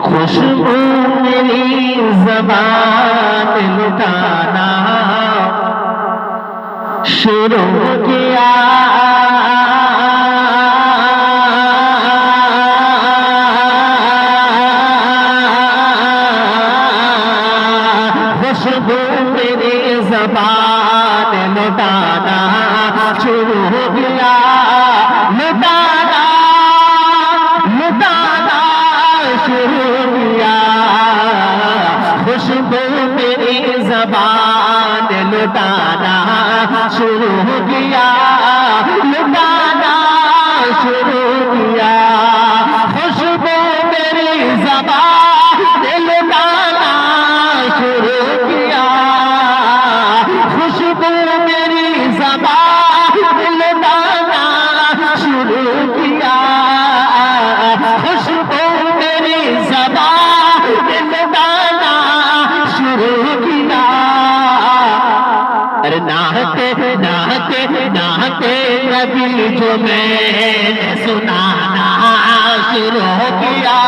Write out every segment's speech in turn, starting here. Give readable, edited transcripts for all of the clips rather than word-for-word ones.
खुशबू मेरी ज़बान लुटाना शुरू किया। खुशबू मेरी ज़बान लुटाना शुरू किया। लुटाना लुटाना शुरू किया। खुशबू मेरी ज़बान लुटाना शुरू किया। लुटाना शुरू किया। खुशबू मेरी ज़बान लुटाना शुरू किया। खुशबू मेरी ज़बान लुटाना शुरू किया। खुशबू मेरी ज़बान लुटाना शुरू किया। अरे नाते नाते नाते नबी जो मैंने सुनाना शुरू किया।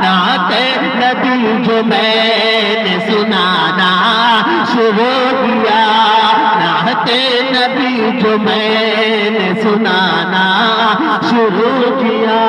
नाते नबी जो मैंने सुनाना शुरू किया। नाते नबी जो मैंने सुनाना शुरू किया।